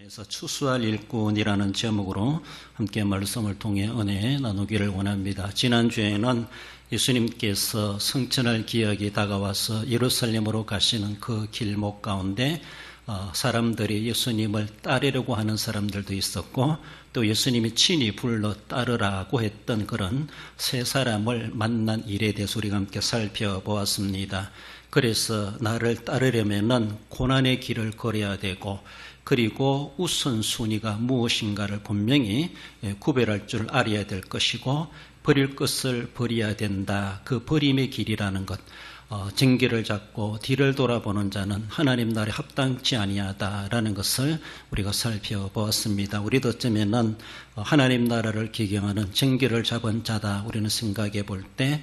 그래서 추수할 일꾼이라는 제목으로 함께 말씀을 통해 은혜 나누기를 원합니다. 지난주에는 예수님께서 성천할 기약이 다가와서 예루살렘으로 가시는 그 길목 가운데 사람들이 예수님을 따르려고 하는 사람들도 있었고, 또 예수님이 친히 불러 따르라고 했던 그런 세 사람을 만난 일에 대해서 우리가 함께 살펴보았습니다. 그래서 나를 따르려면은 고난의 길을 걸어야 되고, 그리고 우선순위가 무엇인가를 분명히 구별할 줄 알아야 될 것이고, 버릴 것을 버려야 된다. 그 버림의 길이라는 것, 쟁기를 잡고 뒤를 돌아보는 자는 하나님 나라에 합당치 아니하다라는 것을 우리가 살펴보았습니다. 우리도 어쩌면은 하나님 나라를 기경하는 쟁기를 잡은 자다 우리는 생각해 볼 때,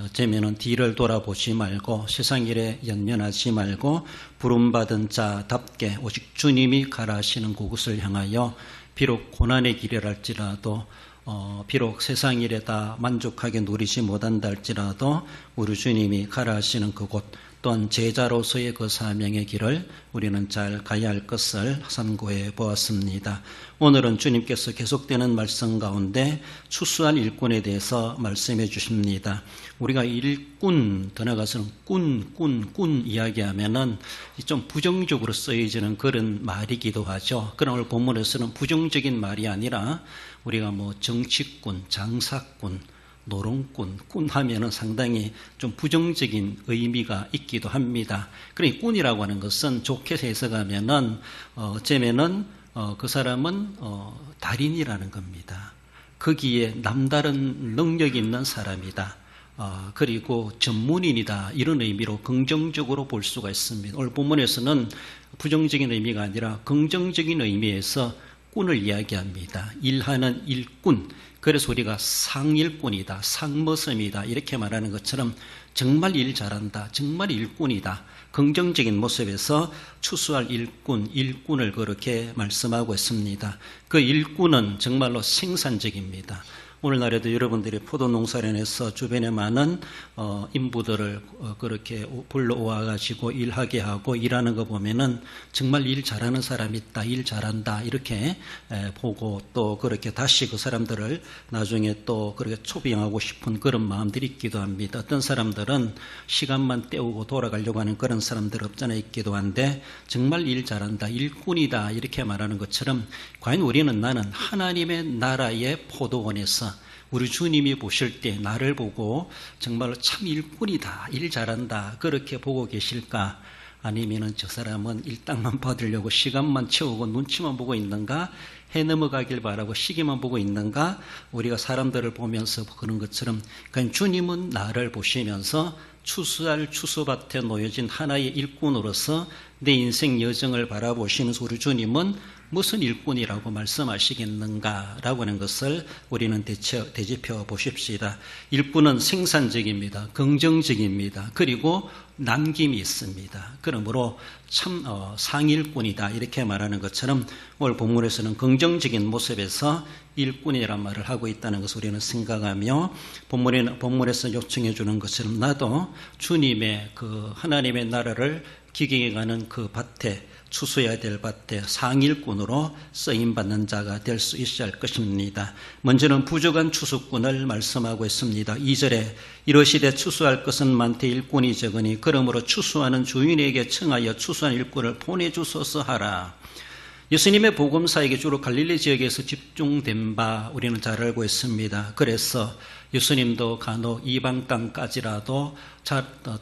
어쩌면은 뒤를 돌아보지 말고 세상 일에 연연하지 말고 부름받은 자답게 오직 주님이 가라 하시는 그곳을 향하여, 비록 고난의 길이랄지라도 비록 세상 일에 다 만족하게 누리지 못한다 할지라도 우리 주님이 가라 하시는 그곳, 또한 제자로서의 그 사명의 길을 우리는 잘 가야 할 것을 참고해 보았습니다. 오늘은 주님께서 계속되는 말씀 가운데 추수한 일꾼에 대해서 말씀해 주십니다. 우리가 일꾼, 더 나아가서는 꾼 이야기하면은 좀 부정적으로 쓰여지는 그런 말이기도 하죠. 그러나 오늘 본문에서는 부정적인 말이 아니라 우리가 정치꾼, 장사꾼, 노론꾼, 꾼 하면은 상당히 좀 부정적인 의미가 있기도 합니다. 그러니 꾼이라고 하는 것은 좋게 해석하면은 어쩌면은 그 사람은 달인이라는 겁니다. 거기에 남다른 능력이 있는 사람이다. 그리고 전문인이다. 이런 의미로 긍정적으로 볼 수가 있습니다. 오늘 본문에서는 부정적인 의미가 아니라 긍정적인 의미에서 꾼을 이야기합니다. 일하는 일꾼. 그래서 우리가 상일꾼이다, 상머슴이다 이렇게 말하는 것처럼 정말 일 잘한다, 정말 일꾼이다, 긍정적인 모습에서 추수할 일꾼을 그렇게 말씀하고 있습니다. 그 일꾼은 정말로 생산적입니다. 오늘날에도 여러분들이 포도 농사를 해서 주변에 많은 인부들을 그렇게 불러와 가지고 일하게 하고 일하는 거 보면은 정말 일 잘하는 사람이 있다, 일 잘한다 이렇게 보고, 또 그렇게 다시 그 사람들을 나중에 또 그렇게 초빙하고 싶은 그런 마음들이 있기도 합니다. 어떤 사람들은 시간만 때우고 돌아가려고 하는 그런 사람들 없잖아 있기도 한데, 정말 일 잘한다, 일꾼이다 이렇게 말하는 것처럼 과연 우리는 나는 하나님의 나라의 포도원에서 우리 주님이 보실 때 나를 보고 정말로 참 일꾼이다, 일 잘한다 그렇게 보고 계실까? 아니면은 저 사람은 일당만 받으려고 시간만 채우고 눈치만 보고 있는가? 해 넘어가길 바라고 시기만 보고 있는가? 우리가 사람들을 보면서 그런 것처럼 그러니까 주님은 나를 보시면서 추수할 추수밭에 놓여진 하나의 일꾼으로서 내 인생 여정을 바라보시는 우리 주님은 무슨 일꾼이라고 말씀하시겠는가라고 하는 것을 우리는 되짚어 보십시다. 일꾼은 생산적입니다. 긍정적입니다. 그리고 남김이 있습니다. 그러므로 참 상일꾼이다 이렇게 말하는 것처럼 오늘 본문에서는 긍정적인 모습에서 일꾼이라는 말을 하고 있다는 것을 우리는 생각하며, 본문에서 요청해 주는 것처럼 나도 주님의 그 하나님의 나라를 기경해 가는 그 밭에, 추수해야 될 밭에 상일꾼으로 쓰임받는 자가 될 수 있어야 할 것입니다. 먼저는 부족한 추수꾼을 말씀하고 있습니다. 2절에 이러시되 추수할 것은 많되 일꾼이 적으니 그러므로 추수하는 주인에게 청하여 추수한 일꾼을 보내주소서 하라. 예수님의 복음사역이 주로 갈릴리 지역에서 집중된 바 우리는 잘 알고 있습니다. 그래서 예수님도 간혹 이방 땅까지라도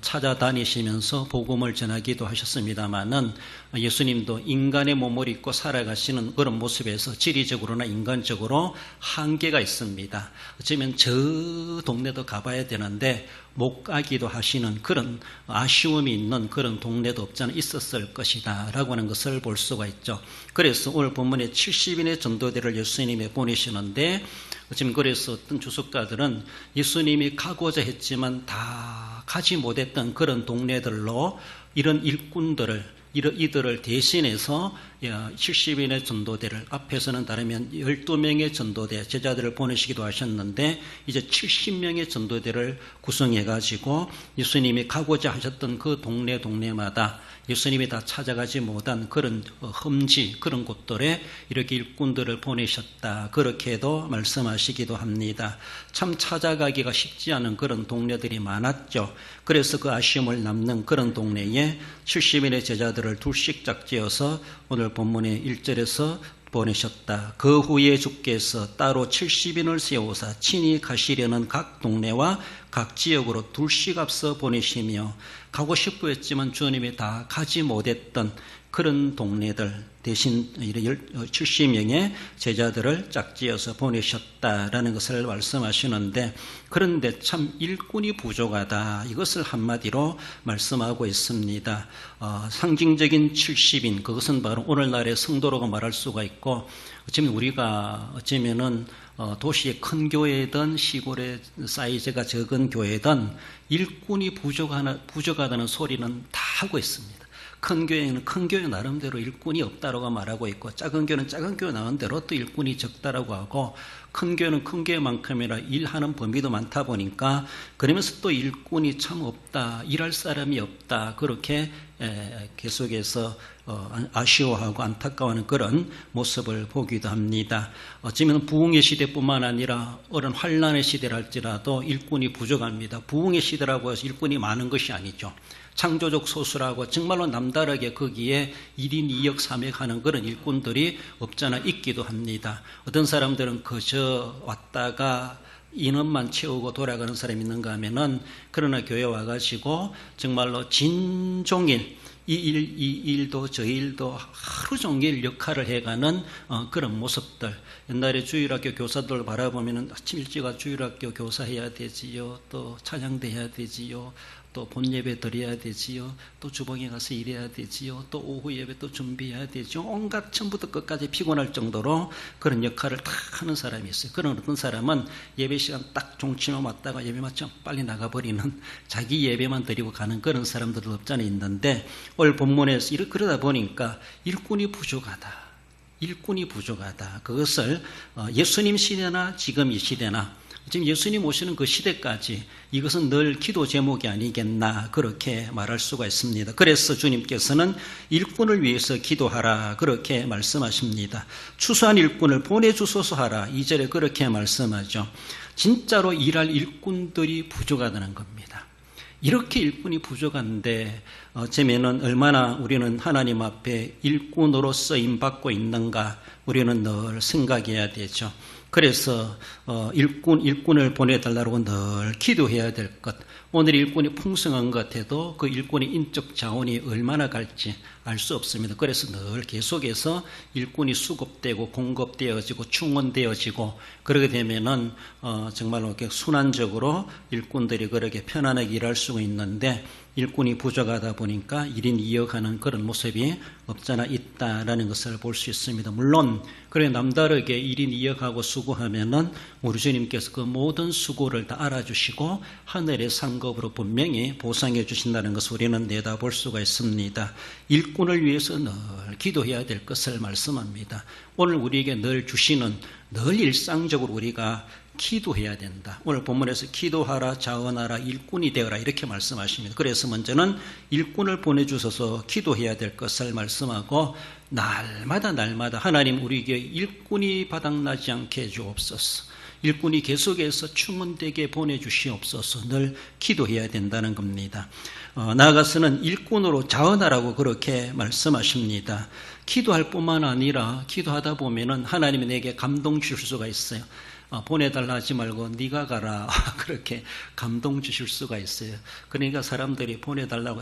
찾아다니시면서 복음을 전하기도 하셨습니다마는, 예수님도 인간의 몸을 입고 살아가시는 그런 모습에서 지리적으로나 인간적으로 한계가 있습니다. 어쩌면 저 동네도 가봐야 되는데 못 가기도 하시는 그런 아쉬움이 있는 그런 동네도 없잖아 있었을 것이다 라고 하는 것을 볼 수가 있죠. 그래서 오늘 본문에 70인의 전도대를 예수님이 보내시는데, 지금 그래서 어떤 주석가들은 예수님이 가고자 했지만 다 가지 못했던 그런 동네들로 이런 일꾼들을, 이들을 대신해서 70인의 전도대를 앞에서는 다르면 12명의 전도대 제자들을 보내시기도 하셨는데 이제 70명의 전도대를 구성해 가지고 예수님이 가고자 하셨던 그 동네마다 예수님이 다 찾아가지 못한 그런 험지 그런 곳들에 이렇게 일꾼들을 보내셨다. 그렇게도 말씀하시기도 합니다. 참 찾아가기가 쉽지 않은 그런 동네들이 많았죠. 그래서 그 아쉬움을 남는 그런 동네에 70인의 제자들을 둘씩 짝지어서 오늘 본문의 1절에서 보내셨다. 그 후에 주께서 따로 70인을 세우사 친히 가시려는 각 동네와 각 지역으로 둘씩 앞서 보내시며 가고 싶어 했지만 주님이 다 가지 못했던 그런 동네들 대신 70명의 제자들을 짝지어서 보내셨다라는 것을 말씀하시는데 그런데 참 일꾼이 부족하다. 이것을 한마디로 말씀하고 있습니다. 상징적인 70인 그것은 바로 오늘날의 성도라고 말할 수가 있고 어쩌면 우리가 어쩌면은 도시의 큰 교회든 시골의 사이즈가 적은 교회든 일꾼이 부족하다는 소리는 다 하고 있습니다. 큰 교회는 큰 교회 나름대로 일꾼이 없다라고 말하고 있고 작은 교회는 작은 교회 나름대로 또 일꾼이 적다라고 하고 큰 교회는 큰 교회만큼이나 일하는 범위도 많다 보니까 그러면서 또 일꾼이 참 없다, 일할 사람이 없다 그렇게 계속해서 아쉬워하고 안타까워하는 그런 모습을 보기도 합니다. 어쩌면 부흥의 시대뿐만 아니라 어른 환란의 시대랄지라도 일꾼이 부족합니다. 부흥의 시대라고 해서 일꾼이 많은 것이 아니죠. 창조적 소수라고 정말로 남다르게 거기에 1인 2역 3역 하는 그런 일꾼들이 없잖아 있기도 합니다. 어떤 사람들은 그저 왔다가 인원만 채우고 돌아가는 사람이 있는가 하면은 그러나 교회 와가지고 정말로 진종일 이 일도 저 일도 하루 종일 역할을 해가는 그런 모습들. 옛날에 주일학교 교사들 바라보면은 아침 일찍 주일학교 교사해야 되지요. 또 찬양도 해야 되지요. 또 본예배 드려야 되지요. 또 주방에 가서 일해야 되지요. 또 오후 예배 또 준비해야 되죠. 온갖 처음부터 끝까지 피곤할 정도로 그런 역할을 다 하는 사람이 있어요. 그런 어떤 사람은 예배 시간 딱 종치만 왔다가 예배 마치면 빨리 나가버리는 자기 예배만 드리고 가는 그런 사람들도 없잖아 있는데 오늘 본문에서 그러다 보니까 일꾼이 부족하다. 일꾼이 부족하다. 그것을 예수님 시대나 지금 이 시대나 지금 예수님 오시는 그 시대까지 이것은 늘 기도 제목이 아니겠나 그렇게 말할 수가 있습니다. 그래서 주님께서는 일꾼을 위해서 기도하라 그렇게 말씀하십니다. 추수한 일꾼을 보내주소서 하라 2절에 그렇게 말씀하죠. 진짜로 일할 일꾼들이 부족하다는 겁니다. 이렇게 일꾼이 부족한데 어쩌면은 얼마나 우리는 하나님 앞에 일꾼으로 쓰임받고 있는가 우리는 늘 생각해야 되죠. 그래서 일꾼을 보내달라고 늘 기도해야 될 것. 오늘 일꾼이 풍성한 것 같아도 그 일꾼의 인적 자원이 얼마나 갈지 알 수 없습니다. 그래서 늘 계속해서 일꾼이 수급되고 공급되어지고 충원되어지고 그러게 되면은 정말로 이렇게 순환적으로 일꾼들이 그렇게 편안하게 일할 수가 있는데 일꾼이 부족하다 보니까 1인 2역 하는 그런 모습이 없잖아 있다라는 것을 볼 수 있습니다. 물론 그래 남다르게 1인 2역 하고 수고하면은 우리 주님께서 그 모든 수고를 다 알아주시고 하늘의 상급으로 분명히 보상해 주신다는 것을 우리는 내다볼 수가 있습니다. 일꾼을 위해서 늘 기도해야 될 것을 말씀합니다. 오늘 우리에게 늘 주시는 늘 일상적으로 우리가 기도해야 된다. 오늘 본문에서 기도하라, 자원하라, 일꾼이 되어라 이렇게 말씀하십니다. 그래서 먼저는 일꾼을 보내주셔서 기도해야 될 것을 말씀하고 날마다 하나님 우리에게 일꾼이 바닥나지 않게 해주옵소서. 일꾼이 계속해서 충원되게 보내주시옵소서 늘 기도해야 된다는 겁니다. 나아가서는 일꾼으로 자원하라고 그렇게 말씀하십니다. 기도할 뿐만 아니라 기도하다 보면은 하나님이 내게 감동 주실 수가 있어요. 보내달라 하지 말고 네가 가라 그렇게 감동 주실 수가 있어요. 그러니까 사람들이 보내달라고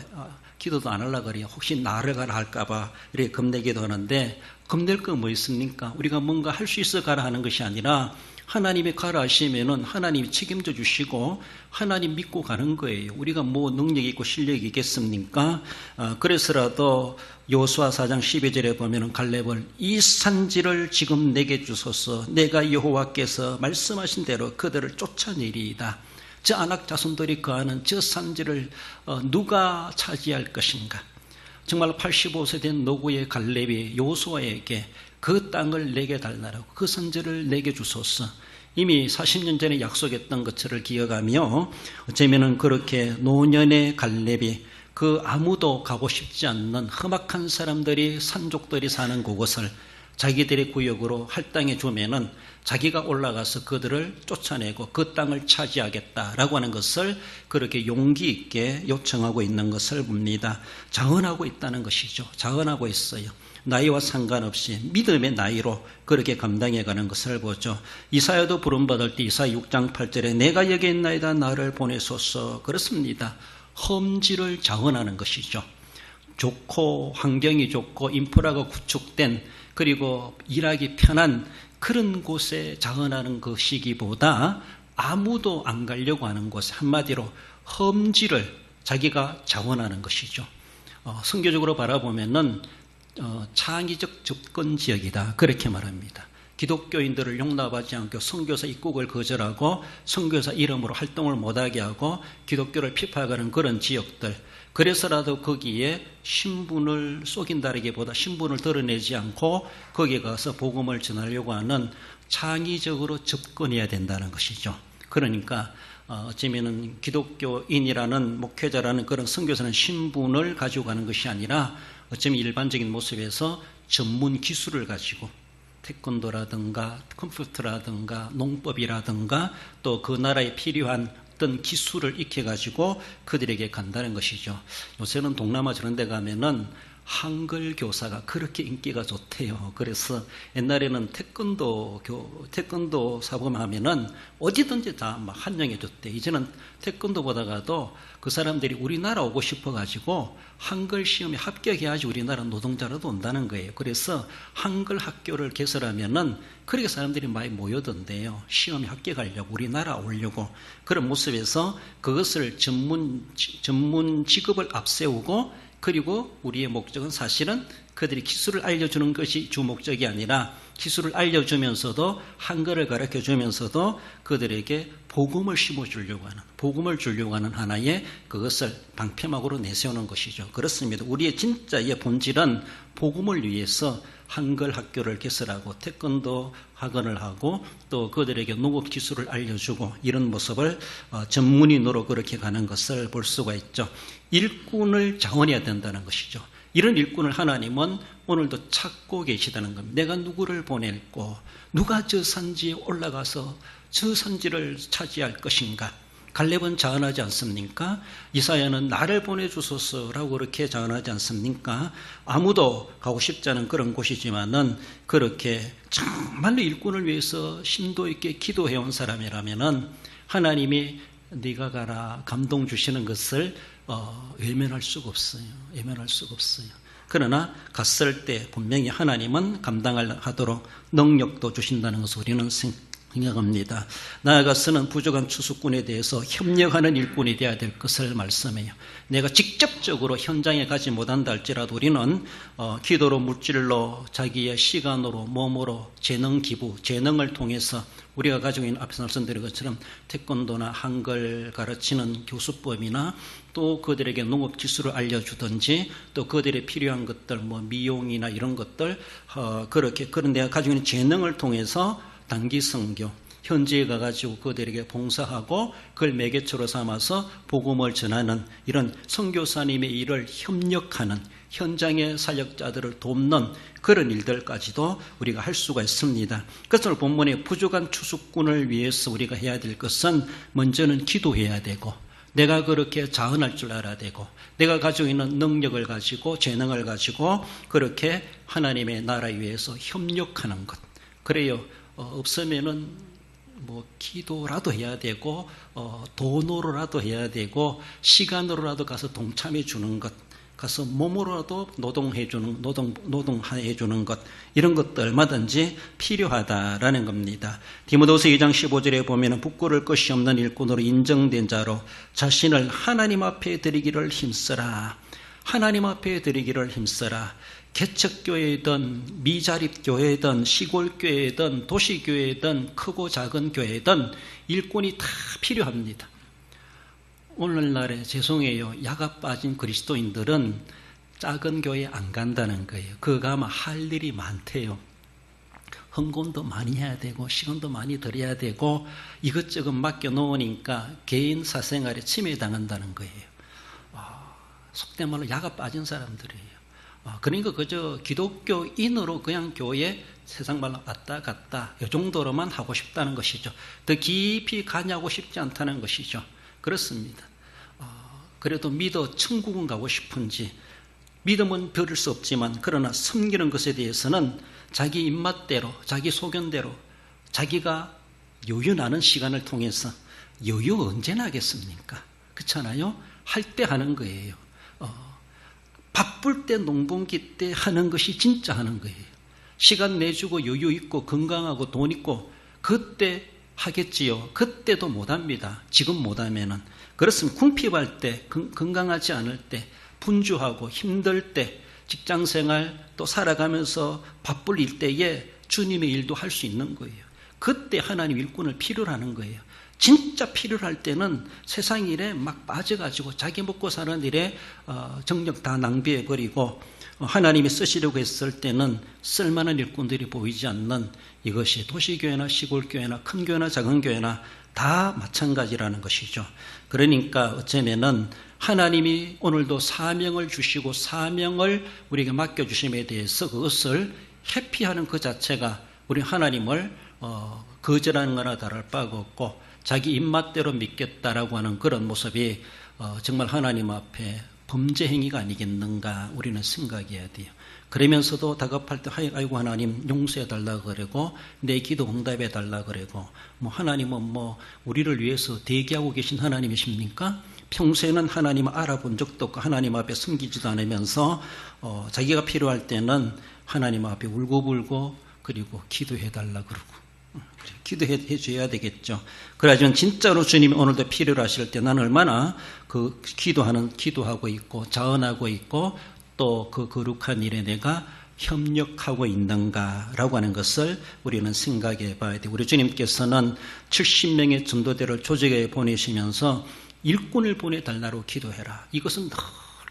기도도 안 하려고 그래요. 혹시 나를 가라 할까 봐 이렇게 겁내기도 하는데 겁낼 거 뭐 있습니까? 우리가 뭔가 할 수 있어 가라 하는 것이 아니라 하나님이 가라 하시면은 하나님이 책임져 주시고 하나님 믿고 가는 거예요. 우리가 뭐 능력이 있고 실력이 있겠습니까? 그래서라도 여호수아 4장 12절에 보면은 갈렙을 이 산지를 지금 내게 주소서 내가 여호와께서 말씀하신 대로 그들을 쫓아내리이다. 저 아낙 자손들이 거하는 저 산지를 누가 차지할 것인가? 정말 85세 된 노구의 갈렙이 여호수아에게 그 땅을 내게 달라고, 그 선지를 내게 주소서, 이미 40년 전에 약속했던 것을 기억하며 어쩌면은 그렇게 노년의 갈렙이 그 아무도 가고 싶지 않는 험악한 사람들이, 산족들이 사는 그곳을 자기들의 구역으로 할당해 주면은 자기가 올라가서 그들을 쫓아내고 그 땅을 차지하겠다라고 하는 것을 그렇게 용기 있게 요청하고 있는 것을 봅니다. 자언하고 있다는 것이죠. 자언하고 있어요. 나이와 상관없이 믿음의 나이로 그렇게 감당해 가는 것을 보죠. 이사야도 부름받을 때 이사야 6장 8절에 내가 여기 있나이다 나를 보내소서, 그렇습니다. 험지를 자언하는 것이죠. 좋고 환경이 좋고 인프라가 구축된, 그리고 일하기 편한 그런 곳에 자언하는 그 시기보다 아무도 안 가려고 하는 곳, 한마디로 험지를 자기가 자언하는 것이죠. 선교적으로 바라보면은 창의적 접근 지역이다, 그렇게 말합니다. 기독교인들을 용납하지 않고 선교사 입국을 거절하고 선교사 이름으로 활동을 못하게 하고 기독교를 핍박하는 그런 지역들, 그래서라도 거기에 신분을 속인다기보다 신분을 드러내지 않고 거기에 가서 복음을 전하려고 하는 창의적으로 접근해야 된다는 것이죠. 그러니까 어쩌면은 기독교인이라는 목회자라는 그런 선교사는 신분을 가지고 가는 것이 아니라 어쩌면 일반적인 모습에서 전문 기술을 가지고 태권도라든가 컴퓨터라든가 농법이라든가 또 그 나라에 필요한 어떤 기술을 익혀가지고 그들에게 간다는 것이죠. 요새는 동남아 저런 데 가면은 한글 교사가 그렇게 인기가 좋대요. 그래서 옛날에는 태권도 사범하면은 어디든지 다 막 환영해 줬대. 이제는 태권도보다가도 그 사람들이 우리나라 오고 싶어가지고 한글 시험에 합격해야지 우리나라 노동자라도 온다는 거예요. 그래서 한글 학교를 개설하면은 그렇게 사람들이 많이 모여던데요. 시험에 합격하려고, 우리나라 오려고. 그런 모습에서 그것을 전문 직업을 앞세우고, 그리고 우리의 목적은 사실은 그들이 기술을 알려주는 것이 주 목적이 아니라 기술을 알려주면서도 한글을 가르쳐주면서도 그들에게 복음을 심어주려고 하는, 복음을 주려고 하는 하나의 그것을 방패막으로 내세우는 것이죠. 그렇습니다. 우리의 진짜의 본질은 복음을 위해서 한글 학교를 개설하고 태권도 학원을 하고 또 그들에게 농업 기술을 알려주고 이런 모습을 전문인으로 그렇게 가는 것을 볼 수가 있죠. 일꾼을 자원해야 된다는 것이죠. 이런 일꾼을 하나님은 오늘도 찾고 계시다는 겁니다. 내가 누구를 보낼고 누가 저 산지에 올라가서 저 산지를 차지할 것인가. 갈렙은 자언하지 않습니까? 이사야는 나를 보내주소서라고 그렇게 자언하지 않습니까? 아무도 가고 싶지 않은 그런 곳이지만은 그렇게 정말로 일꾼을 위해서 심도 있게 기도해온 사람이라면은 하나님이 네가 가라 감동 주시는 것을 외면할 수가 없어요. 외면할 수가 없어요. 그러나 갔을 때 분명히 하나님은 감당하도록 능력도 주신다는 것을 우리는 생각합니다. 나아가서는 부족한 추수꾼에 대해서 협력하는 일꾼이 되어야 될 것을 말씀해요. 내가 직접적으로 현장에 가지 못한다 할지라도 우리는 기도로, 물질로, 자기의 시간으로, 몸으로, 재능 기부, 재능을 통해서 우리가 가지고 있는 앞에서 말씀드린 것처럼 태권도나 한글 가르치는 교수법이나 또 그들에게 농업 기술을 알려주든지 또 그들의 필요한 것들, 뭐 미용이나 이런 것들, 그런 내가 가지고 있는 재능을 통해서 단기 선교, 현지에 가가지고 그들에게 봉사하고 그걸 매개체로 삼아서 복음을 전하는 이런 선교사님의 일을 협력하는 현장의 사역자들을 돕는 그런 일들까지도 우리가 할 수가 있습니다. 그래서 본문에 부족한 추수꾼을 위해서 우리가 해야 될 것은 먼저는 기도해야 되고 내가 그렇게 자언할 줄 알아야 되고 내가 가지고 있는 능력을 가지고 재능을 가지고 그렇게 하나님의 나라 위해서 협력하는 것. 그래요. 없으면은 뭐 기도라도 해야 되고 돈으로라도 해야 되고 시간으로라도 가서 동참해 주는 것, 가서 몸으로라도 노동해 주는 것, 이런 것들 얼마든지 필요하다라는 겁니다. 디모데후서 2장 15절에 보면은 부끄러울 것이 없는 일꾼으로 인정된 자로 자신을 하나님 앞에 드리기를 힘쓰라. 하나님 앞에 드리기를 힘쓰라. 개척교회든 미자립교회든 시골교회든 도시교회든 크고 작은 교회든 일꾼이 다 필요합니다. 오늘날에 죄송해요. 야가 빠진 그리스도인들은 작은 교회 안 간다는 거예요. 그가 아마 할 일이 많대요. 헌금도 많이 해야 되고 시간도 많이 들여야 되고 이것저것 맡겨놓으니까 개인 사생활에 침해당한다는 거예요. 속된 말로 야가 빠진 사람들이에요. 그러니까 그저 기독교인으로 그냥 교회 세상 말로 왔다 갔다 이 정도로만 하고 싶다는 것이죠. 더 깊이 가냐고 싶지 않다는 것이죠. 그렇습니다. 그래도 믿어 천국은 가고 싶은지 믿음은 버릴 수 없지만 그러나 섬기는 것에 대해서는 자기 입맛대로 자기 소견대로 자기가 여유 나는 시간을 통해서 여유 언제 나겠습니까? 그렇잖아요. 할 때 하는 거예요. 바쁠 때 농번기 때 하는 것이 진짜 하는 거예요. 시간 내주고 여유 있고 건강하고 돈 있고 그때 하겠지요. 그때도 못합니다. 지금 못하면은. 그렇습니다. 궁핍할 때, 건강하지 않을 때, 분주하고 힘들 때, 직장생활 또 살아가면서 바쁠 일때에 주님의 일도 할 수 있는 거예요. 그때 하나님 일꾼을 필요로 하는 거예요. 진짜 필요로 할 때는 세상 일에 막 빠져가지고 자기 먹고 사는 일에 정력 다 낭비해버리고 하나님이 쓰시려고 했을 때는 쓸만한 일꾼들이 보이지 않는 이것이 도시교회나 시골교회나 큰 교회나 작은 교회나 다 마찬가지라는 것이죠. 그러니까 어쩌면은 하나님이 오늘도 사명을 주시고 사명을 우리에게 맡겨주심에 대해서 그것을 회피하는 그 자체가 우리 하나님을 거절하는 거나 다를 바가 없고 자기 입맛대로 믿겠다라고 하는 그런 모습이 정말 하나님 앞에 범죄 행위가 아니겠는가 우리는 생각해야 돼요. 그러면서도 다급할 때 아이고 하나님 용서해달라 그러고 내 기도 응답해달라 그러고 하나님은 우리를 위해서 대기하고 계신 하나님이십니까? 평소에는 하나님을 알아본 적도 없고 하나님 앞에 숨기지도 않으면서 자기가 필요할 때는 하나님 앞에 울고불고 그리고 기도해달라 그러고 기도해 줘야 되겠죠. 그래야지만 진짜로 주님이 오늘도 필요로 하실 때 나는 얼마나 그 기도하고 있고 자언하고 있고 또 그 거룩한 일에 내가 협력하고 있는가라고 하는 것을 우리는 생각해 봐야 돼요. 우리 주님께서는 70명의 전도대를 조직에 보내시면서 일꾼을 보내달라고 기도해라. 이것은 늘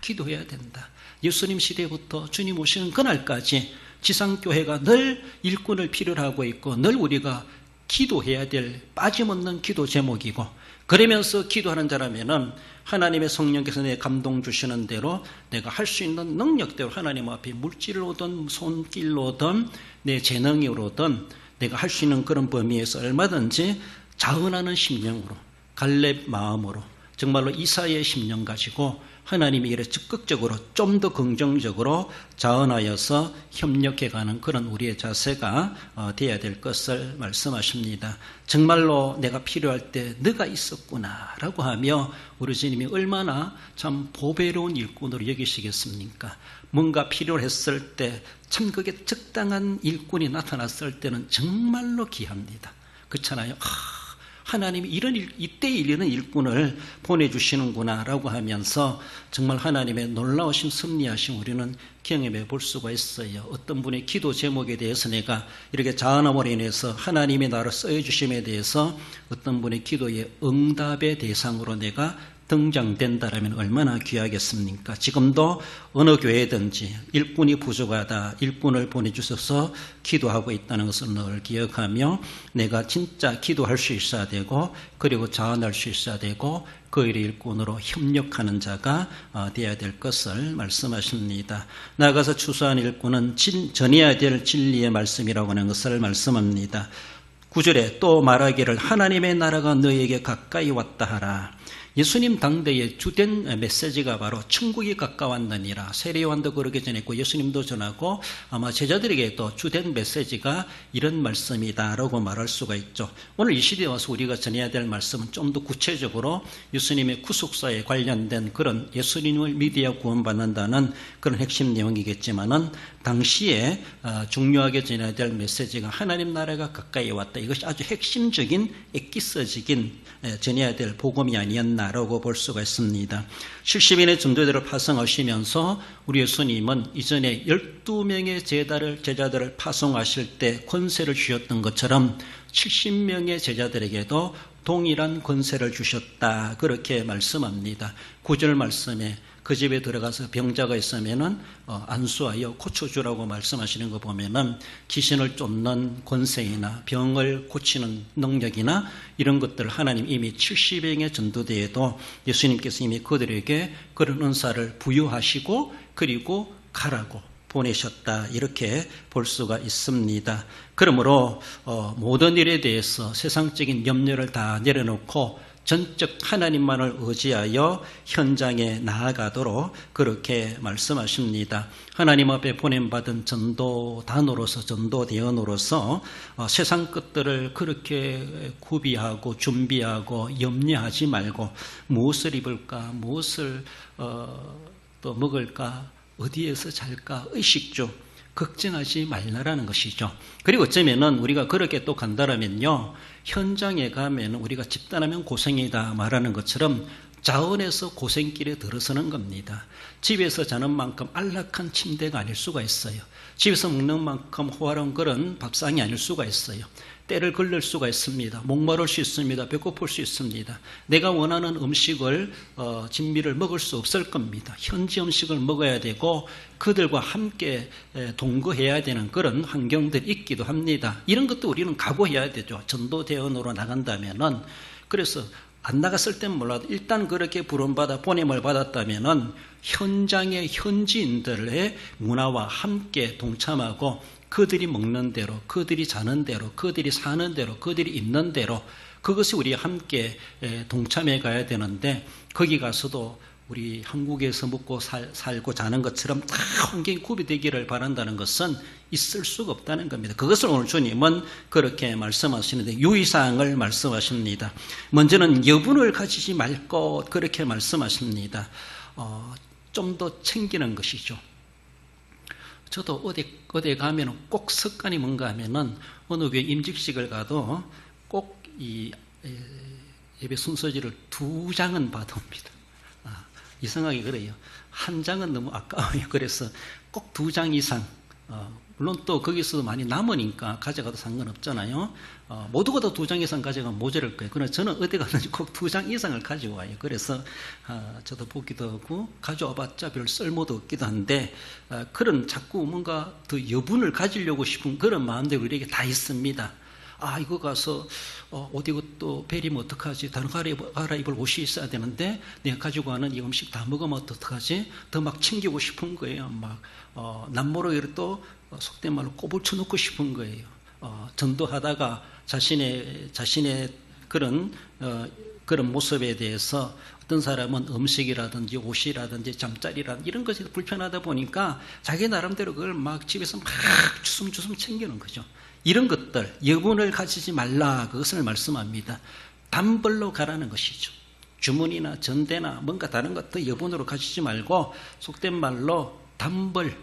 기도해야 된다. 예수님 시대부터 주님 오시는 그날까지 지상교회가 늘 일꾼을 필요로 하고 있고 늘 우리가 기도해야 될 빠짐없는 기도 제목이고 그러면서 기도하는 자라면은 하나님의 성령께서 내 감동 주시는 대로 내가 할 수 있는 능력대로 하나님 앞에 물질로든 손길로든 내 재능으로든 내가 할 수 있는 그런 범위에서 얼마든지 자은하는 심령으로 갈렙 마음으로 정말로 이사야의 심령 가지고 하나님의 일에 적극적으로 좀 더 긍정적으로 자언하여서 협력해가는 그런 우리의 자세가 되어야 될 것을 말씀하십니다. 정말로 내가 필요할 때 너가 있었구나라고 하며 우리 주님이 얼마나 참 보배로운 일꾼으로 여기시겠습니까? 뭔가 필요했을 때 참 그게 적당한 일꾼이 나타났을 때는 정말로 귀합니다. 그렇잖아요. 하나님이 이때 일리는 일꾼을 보내주시는구나 라고 하면서 정말 하나님의 놀라우신 섭리하심 우리는 경험해 볼 수가 있어요. 어떤 분의 기도 제목에 대해서 내가 이렇게 자언함으로 인해서 하나님이 나를 써주심에 대해서 어떤 분의 기도의 응답의 대상으로 내가 등장된다라면 얼마나 귀하겠습니까? 지금도 어느 교회든지 일꾼이 부족하다, 일꾼을 보내주셔서 기도하고 있다는 것을 늘 기억하며 내가 진짜 기도할 수 있어야 되고 그리고 자언할 수 있어야 되고 그 일의 일꾼으로 협력하는 자가 되어야 될 것을 말씀하십니다. 나아가서 추수한 일꾼은 전해야 될 진리의 말씀이라고 하는 것을 말씀합니다. 9절에 또 말하기를 하나님의 나라가 너에게 가까이 왔다 하라. 예수님 당대의 주된 메시지가 바로 천국이 가까웠느니라. 세례요한도 그렇게 전했고 예수님도 전하고 아마 제자들에게도 주된 메시지가 이런 말씀이다라고 말할 수가 있죠. 오늘 이 시대에 와서 우리가 전해야 될 말씀은 좀 더 구체적으로 예수님의 구속사에 관련된 그런 예수님을 믿어야 구원받는다는 그런 핵심 내용이겠지만은 당시에 중요하게 전해야 될 메시지가 하나님 나라가 가까이 왔다. 이것이 아주 핵심적인 엑기스적인 전해야 될 복음이 아니었나라고 볼 수가 있습니다. 70인의 전도대를 파송하시면서 우리 예수님은 이전에 12명의 제자들을 파송하실 때 권세를 주셨던 것처럼 70명의 제자들에게도 동일한 권세를 주셨다. 그렇게 말씀합니다. 9절 말씀에 그 집에 들어가서 병자가 있으면은 안수하여 고쳐주라고 말씀하시는 거 보면은 귀신을 쫓는 권세이나 병을 고치는 능력이나 이런 것들 하나님 이미 70명의 전도대에도 예수님께서 이미 그들에게 그런 은사를 부여하시고 그리고 가라고 보내셨다, 이렇게 볼 수가 있습니다. 그러므로 모든 일에 대해서 세상적인 염려를 다 내려놓고 전적 하나님만을 의지하여 현장에 나아가도록 그렇게 말씀하십니다. 하나님 앞에 보냄받은 전도단으로서, 전도대원으로서 세상 것들을 그렇게 구비하고 준비하고 염려하지 말고 무엇을 입을까, 무엇을 또 먹을까, 어디에서 잘까, 의식주 걱정하지 말라라는 것이죠. 그리고 어쩌면은 우리가 그렇게 또 간다라면요, 현장에 가면 우리가 집단하면 고생이다 말하는 것처럼 자원에서 고생길에 들어서는 겁니다. 집에서 자는 만큼 안락한 침대가 아닐 수가 있어요. 집에서 먹는 만큼 호화로운 그런 밥상이 아닐 수가 있어요. 때를 걸릴 수가 있습니다. 목마를 수 있습니다. 배고플 수 있습니다. 내가 원하는 음식을 진미를 먹을 수 없을 겁니다. 현지 음식을 먹어야 되고 그들과 함께 동거해야 되는 그런 환경들이 있기도 합니다. 이런 것도 우리는 각오해야 되죠. 전도대원으로 나간다면은. 그래서 안 나갔을 땐 몰라도 일단 그렇게 부름받아 보냄을 받았다면은 현장의 현지인들의 문화와 함께 동참하고 그들이 먹는 대로, 그들이 자는 대로, 그들이 사는 대로, 그들이 입는 대로 그것이 우리 함께 동참해 가야 되는데, 거기 가서도 우리 한국에서 먹고 살고 자는 것처럼 다 환경이 구비되기를 바란다는 것은 있을 수가 없다는 겁니다. 그것을 오늘 주님은 그렇게 말씀하시는데 유의사항을 말씀하십니다. 먼저는 여분을 가지지 말 것, 그렇게 말씀하십니다. 좀 더 챙기는 것이죠. 저도 어디 가면 꼭 습관이 뭔가 하면은 어느 교회 임직식을 가도 꼭 이 예배 순서지를 2장은 받아옵니다. 이상하게 그래요. 한 장은 너무 아까워요. 그래서 꼭 2장 이상, 물론 또 거기서 많이 남으니까 가져가도 상관없잖아요. 모두가 다 2장 이상 가져가면 모자랄 거예요. 그러나 저는 어디 가든지 꼭 2장 이상을 가지고 와요. 그래서 저도 보기도 하고 가져와봤자 별 쓸모도 없기도 한데, 그런 자꾸 뭔가 더 여분을 가지려고 싶은 그런 마음들이 우리에게 다 있습니다. 이거 가서 옷 입고 베리면 어떡하지? 다른 갈아입을 옷이 있어야 되는데 내가 가지고 가는 이 음식 다 먹으면 어떡하지? 더 막 챙기고 싶은 거예요. 막 남모르게 또 속된 말로 꼽을 쳐놓고 싶은 거예요. 전도하다가 자신의 그런 모습에 대해서 어떤 사람은 음식이라든지 옷이라든지 잠자리라든지 이런 것이 불편하다 보니까 자기 나름대로 그걸 막 집에서 막 주섬주섬 챙기는 거죠. 이런 것들, 여분을 가지지 말라, 그것을 말씀합니다. 단벌로 가라는 것이죠. 주문이나 전대나 뭔가 다른 것도 여분으로 가지지 말고 속된 말로 단벌,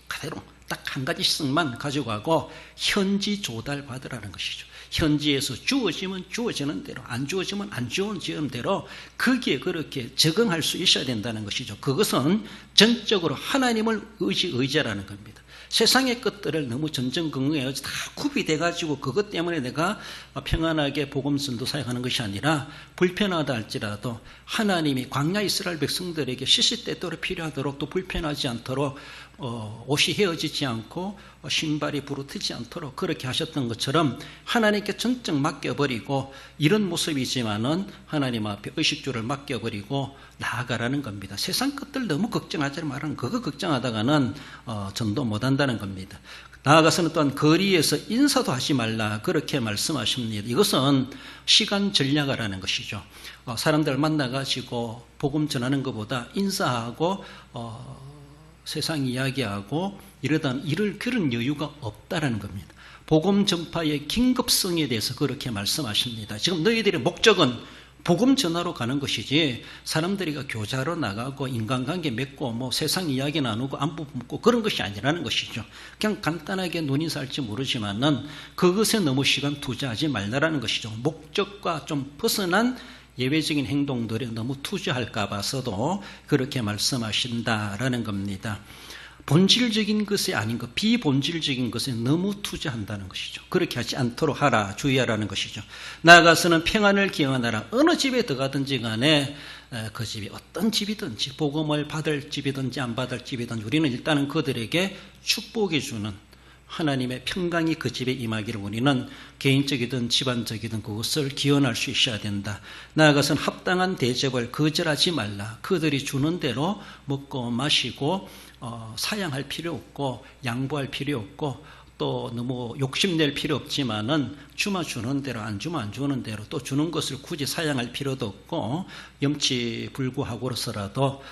그대로 딱 한 가지씩만 가져가고 현지 조달 받으라는 것이죠. 현지에서 주어지면 주어지는 대로, 안 주어지면 안 주어지는 대로 거기에 그렇게 적응할 수 있어야 된다는 것이죠. 그것은 전적으로 하나님을 의지하라는 겁니다. 세상의 것들을 너무 전전긍긍해서 다 구비돼가지고 그것 때문에 내가 평안하게 복음 전도 사역하는 것이 아니라, 불편하다 할지라도 하나님이 광야 이스라엘 백성들에게 시시때때로 필요하도록 또 불편하지 않도록 옷이 헤어지지 않고 신발이 부르트지 않도록 그렇게 하셨던 것처럼 하나님께 전적 맡겨버리고, 이런 모습이지만은 하나님 앞에 의식주를 맡겨버리고 나아가라는 겁니다. 세상 것들 너무 걱정하지 말라는, 그거 걱정하다가는 전도 못한다는 겁니다. 나아가서는 또한 거리에서 인사도 하지 말라, 그렇게 말씀하십니다. 이것은 시간 전략하라는 것이죠. 사람들 만나가지고 복음 전하는 것보다 인사하고 세상 이야기하고 이러다 이럴 그런 여유가 없다라는 겁니다. 복음 전파의 긴급성에 대해서 그렇게 말씀하십니다. 지금 너희들의 목적은 복음 전하러 가는 것이지 사람들이 교자로 나가고 인간관계 맺고 세상 이야기 나누고 안부 묻고 그런 것이 아니라는 것이죠. 그냥 간단하게 눈인사할지 모르지만은 그것에 너무 시간 투자하지 말라라는 것이죠. 목적과 좀 벗어난 예외적인 행동들에 너무 투자할까 봐서도 그렇게 말씀하신다라는 겁니다. 본질적인 것이 아닌 것, 비본질적인 것에 너무 투자한다는 것이죠. 그렇게 하지 않도록 하라, 주의하라는 것이죠. 나아가서는 평안을 기원하라. 어느 집에 들어가든지 간에 그 집이 어떤 집이든지, 복음을 받을 집이든지 안 받을 집이든지 우리는 일단은 그들에게 축복해 주는 하나님의 평강이 그 집에 임하기를 우리는 개인적이든 집안적이든 그것을 기원할 수 있어야 된다. 나아가서는 합당한 대접을 거절하지 말라. 그들이 주는 대로 먹고 마시고 사양할 필요 없고 양보할 필요 없고 또 너무 욕심낼 필요 없지만은 주면 주는 대로 안 주면 안 주는 대로 또 주는 것을 굳이 사양할 필요도 없고 염치불구하고서라도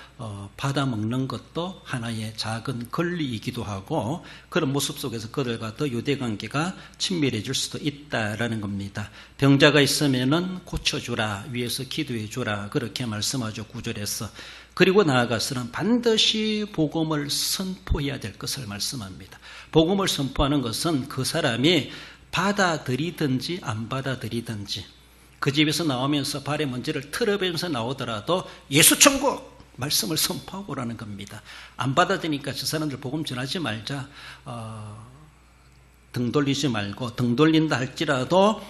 받아 먹는 것도 하나의 작은 권리이기도 하고 그런 모습 속에서 그들과 더 유대관계가 친밀해질 수도 있다라는 겁니다. 병자가 있으면은 고쳐주라, 위에서 기도해주라 그렇게 말씀하죠. 9절에서. 그리고 나아가서는 반드시 복음을 선포해야 될 것을 말씀합니다. 복음을 선포하는 것은 그 사람이 받아들이든지 안 받아들이든지 그 집에서 나오면서 발에 먼지를 틀어배면서 나오더라도 예수 천국 말씀을 선포하고 오라는 겁니다. 안 받아들이니까 저 사람들 복음 전하지 말자, 등 돌리지 말고, 등 돌린다 할지라도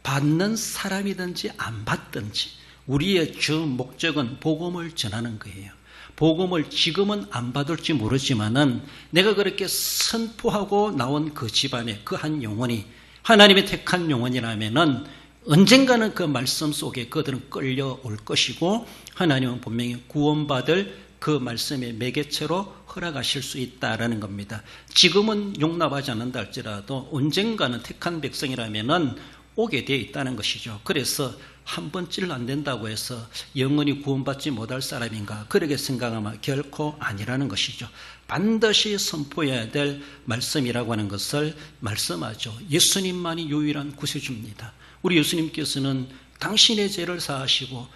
받는 사람이든지 안 받든지 우리의 주 목적은 복음을 전하는 거예요. 복음을 지금은 안 받을지 모르지만은 내가 그렇게 선포하고 나온 그 집안에 그 한 영혼이 하나님의 택한 영혼이라면은 언젠가는 그 말씀 속에 그들은 끌려올 것이고 하나님은 분명히 구원받을 그 말씀의 매개체로 허락하실 수 있다라는 겁니다. 지금은 용납하지 않는다 할지라도 언젠가는 택한 백성이라면은 오게 되어 있다는 것이죠. 그래서 한 번 찔러 안 된다고 해서 영원히 구원받지 못할 사람인가 그렇게 생각하면 결코 아니라는 것이죠. 반드시 선포해야 될 말씀이라고 하는 것을 말씀하죠. 예수님만이 유일한 구세주입니다. 우리 예수님께서는 당신의 죄를 사하시고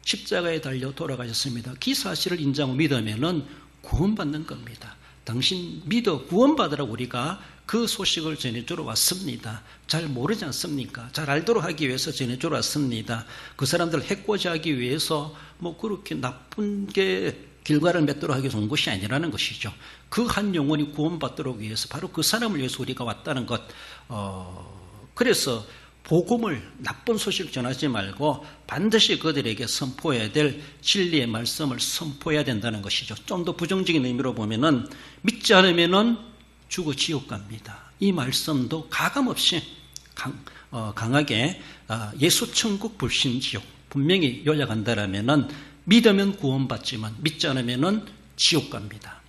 십자가에 달려 돌아가셨습니다. 그 사실을 인정하고 믿으면 구원받는 겁니다. 당신 믿어 구원받으라고 우리가 그 소식을 전해주러 왔습니다. 잘 모르지 않습니까? 잘 알도록 하기 위해서 전해주러 왔습니다. 그 사람들 해코지하기 위해서 뭐 그렇게 나쁜 게 결과를 맺도록 하기 위해서 온 것이 아니라는 것이죠. 그 한 영혼이 구원받도록 위해서 바로 그 사람을 위해서 우리가 왔다는 것. 그래서 복음을 나쁜 소식 전하지 말고 반드시 그들에게 선포해야 될 진리의 말씀을 선포해야 된다는 것이죠. 좀 더 부정적인 의미로 보면은 믿지 않으면은 죽어 지옥 갑니다. 이 말씀도 가감없이 강하게 예수 천국 불신 지옥 분명히 요약한다라면은 믿으면 구원받지만 믿지 않으면은 지옥 갑니다.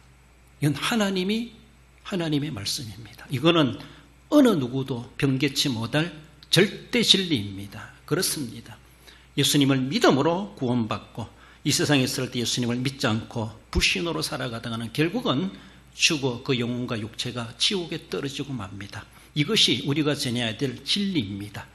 이건 하나님의 말씀입니다. 이거는 어느 누구도 변개치 못할 절대 진리입니다. 그렇습니다. 예수님을 믿음으로 구원받고 이 세상에 있을 때 예수님을 믿지 않고 불신으로 살아가다가는 결국은 죽어 그 영혼과 육체가 지옥에 떨어지고 맙니다. 이것이 우리가 전해야 될 진리입니다.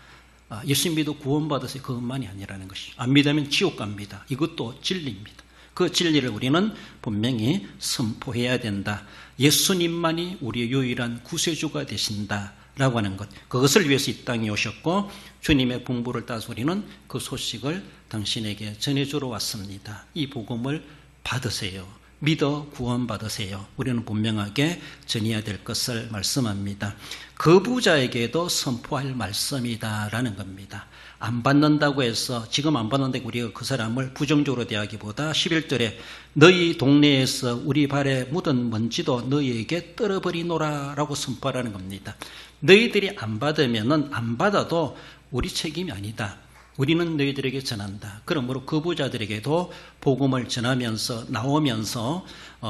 예수 믿어 구원받아서 그것만이 아니라는 것이죠. 안 믿으면 지옥 갑니다. 이것도 진리입니다. 그 진리를 우리는 분명히 선포해야 된다. 예수님만이 우리의 유일한 구세주가 되신다라고 하는 것. 그것을 위해서 이 땅에 오셨고 주님의 분부를 따서 우리는 그 소식을 당신에게 전해주러 왔습니다. 이 복음을 받으세요. 믿어 구원받으세요. 우리는 분명하게 전해야 될 것을 말씀합니다. 그 부자에게도 선포할 말씀이다라는 겁니다. 안 받는다고 해서 지금 안 받는다고 우리가 그 사람을 부정적으로 대하기보다 11절에 너희 동네에서 우리 발에 묻은 먼지도 너희에게 떨어버리노라 라고 선포하라는 겁니다. 너희들이 안 받으면은 안 받아도 우리 책임이 아니다. 우리는 너희들에게 전한다. 그러므로 그 부자들에게도 복음을 전하면서 나오면서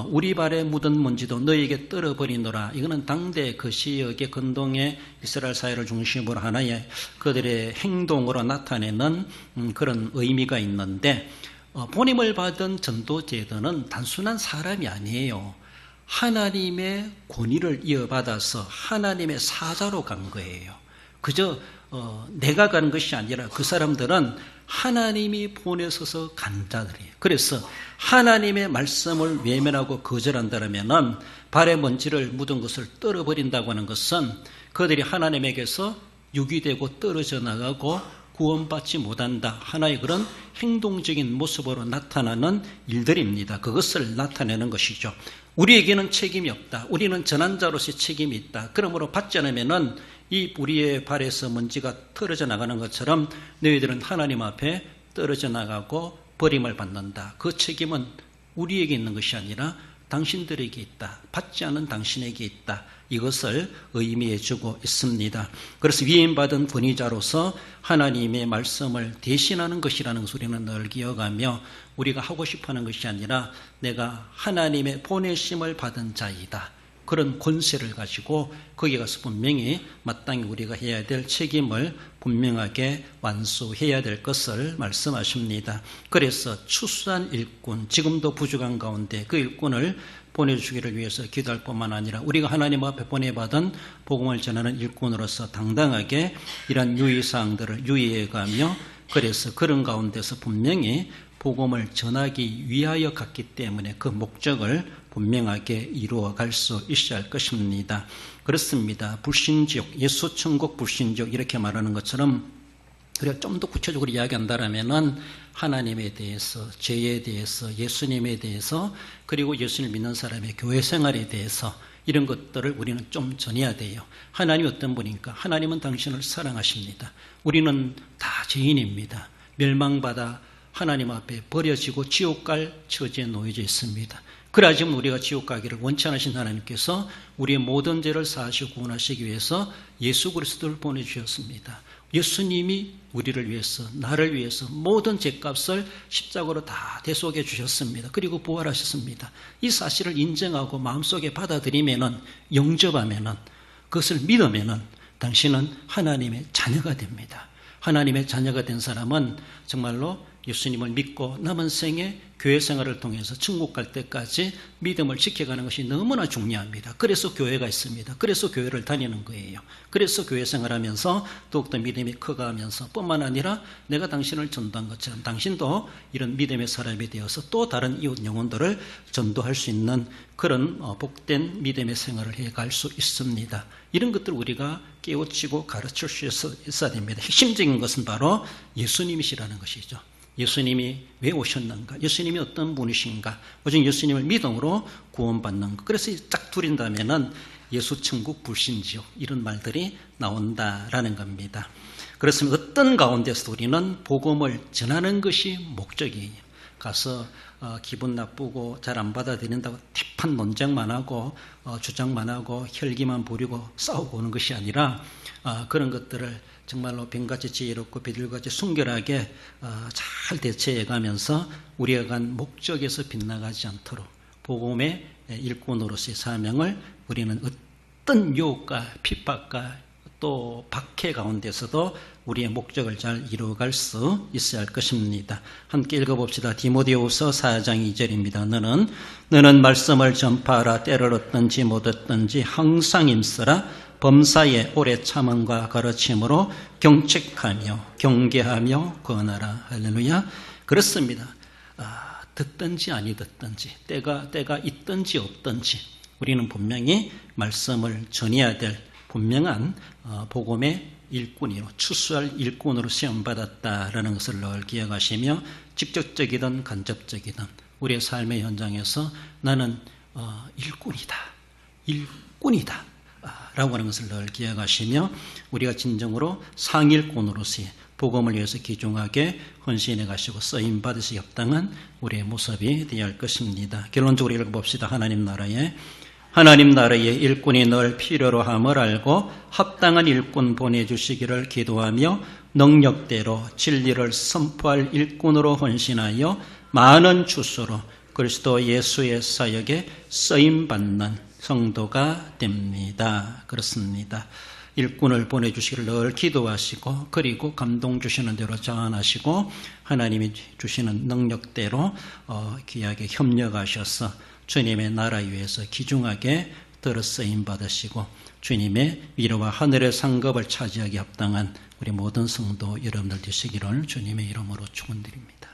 우리 발에 묻은 먼지도 너희에게 떨어버리노라. 이거는 당대 그 시역의 근동의 이스라엘 사회를 중심으로 하나의 그들의 행동으로 나타내는 그런 의미가 있는데 보냄을 받은 전도제도는 단순한 사람이 아니에요. 하나님의 권위를 이어받아서 하나님의 사자로 간 거예요. 그저 내가 가는 것이 아니라 그 사람들은 하나님이 보내셔서 간 자들이에요. 그래서 하나님의 말씀을 외면하고 거절한다면 발에 먼지를 묻은 것을 떨어버린다고 하는 것은 그들이 하나님에게서 유기되고 떨어져 나가고 구원받지 못한다. 하나의 그런 행동적인 모습으로 나타나는 일들입니다. 그것을 나타내는 것이죠. 우리에게는 책임이 없다. 우리는 전환자로서의 책임이 있다. 그러므로 받지 않으면은 이 우리의 발에서 먼지가 떨어져 나가는 것처럼 너희들은 하나님 앞에 떨어져 나가고 버림을 받는다. 그 책임은 우리에게 있는 것이 아니라 당신들에게 있다. 받지 않은 당신에게 있다. 이것을 의미해 주고 있습니다. 그래서 위임받은 권위자로서 하나님의 말씀을 대신하는 것이라는 소리는 늘 기억하며 우리가 하고 싶어하는 것이 아니라 내가 하나님의 보내심을 받은 자이다. 그런 권세를 가지고 거기 가서 분명히 마땅히 우리가 해야 될 책임을 분명하게 완수해야 될 것을 말씀하십니다. 그래서 추수한 일꾼, 지금도 부족한 가운데 그 일꾼을 보내주기를 위해서 기도할 뿐만 아니라 우리가 하나님 앞에 보내받은 복음을 전하는 일꾼으로서 당당하게 이런 유의사항들을 유의해가며 그래서 그런 가운데서 분명히 복음을 전하기 위하여 갔기 때문에 그 목적을 분명하게 이루어갈 수 있어야 할 것입니다. 그렇습니다. 불신지옥, 예수천국 불신지옥 이렇게 말하는 것처럼 우리가 좀 더 구체적으로 이야기한다면은 하나님에 대해서, 죄에 대해서, 예수님에 대해서 그리고 예수님을 믿는 사람의 교회 생활에 대해서 이런 것들을 우리는 좀 전해야 돼요. 하나님이 어떤 분인가? 하나님은 당신을 사랑하십니다. 우리는 다 죄인입니다. 멸망받아 하나님 앞에 버려지고 지옥 갈 처지에 놓여져 있습니다. 그래야지만 우리가 지옥 가기를 원치 않으신 하나님께서 우리의 모든 죄를 사하시고 구원하시기 위해서 예수 그리스도를 보내주셨습니다. 예수님이 우리를 위해서, 나를 위해서 모든 죄값을 십자가로 다 대속해 주셨습니다. 그리고 부활하셨습니다. 이 사실을 인정하고 마음속에 받아들이면은, 영접하면은, 그것을 믿으면은 당신은 하나님의 자녀가 됩니다. 하나님의 자녀가 된 사람은 정말로 예수님을 믿고 남은 생에 교회 생활을 통해서 천국 갈 때까지 믿음을 지켜가는 것이 너무나 중요합니다. 그래서 교회가 있습니다. 그래서 교회를 다니는 거예요. 그래서 교회 생활하면서 더욱더 믿음이 커가면서 뿐만 아니라 내가 당신을 전도한 것처럼 당신도 이런 믿음의 사람이 되어서 또 다른 이웃 영혼들을 전도할 수 있는 그런 복된 믿음의 생활을 해갈 수 있습니다. 이런 것들을 우리가 깨우치고 가르칠 수 있어야 됩니다. 핵심적인 것은 바로 예수님이시라는 것이죠. 예수님이 왜 오셨는가? 예수님이 어떤 분이신가? 오직 예수님을 믿음으로 구원받는 것. 그래서 딱 둘인다면은 예수 천국 불신지옥 이런 말들이 나온다라는 겁니다. 그렇습니다. 어떤 가운데서 우리는 복음을 전하는 것이 목적이에요. 가서 기분 나쁘고 잘 안 받아들인다고 대판 논쟁만 하고 주장만 하고 혈기만 부리고 싸우고 오는 것이 아니라 그런 것들을 정말로 뱀같이 지혜롭고 비둘같이 순결하게 잘 대처해가면서 우리가 간 목적에서 빗나가지 않도록 복음의 일꾼으로서의 사명을 우리는 어떤 유혹과 핍박과 또 박해 가운데서도 우리의 목적을 잘 이루어갈 수 있어야 할 것입니다. 함께 읽어봅시다. 디모데후서 4장 2절입니다. 너는 말씀을 전파하라. 때를 얻든지 못 얻든지 항상 힘쓰라. 범사에 오래 참음과 가르침으로 경책하며 경계하며 권하라. 할렐루야. 그렇습니다. 듣든지 아니 듣든지 때가 있든지 없든지 우리는 분명히 말씀을 전해야 될 분명한 복음의 일꾼이요 추수할 일꾼으로 시험받았다라는 것을 늘 기억하시며 직접적이든 간접적이든 우리의 삶의 현장에서 나는 일꾼이다 라고 하는 것을 늘 기억하시며 우리가 진정으로 상일꾼으로서의 복음을 위해서 귀중하게 헌신해 가시고 쓰임 받으시 합당한 우리의 모습이 되어야 할 것입니다. 결론적으로 읽어봅시다. 하나님 나라의 일꾼이 늘 필요로 함을 알고 합당한 일꾼 보내주시기를 기도하며 능력대로 진리를 선포할 일꾼으로 헌신하여 많은 추수로 그리스도 예수의 사역에 쓰임받는 성도가 됩니다. 그렇습니다. 일꾼을 보내주시기를 늘 기도하시고 그리고 감동 주시는 대로 자원하시고 하나님이 주시는 능력대로 귀하게 협력하셔서 주님의 나라 위에서 귀중하게 들어쓰임 받으시고 주님의 위로와 하늘의 상급을 차지하기 합당한 우리 모든 성도 여러분들 되시기를 주님의 이름으로 축원드립니다.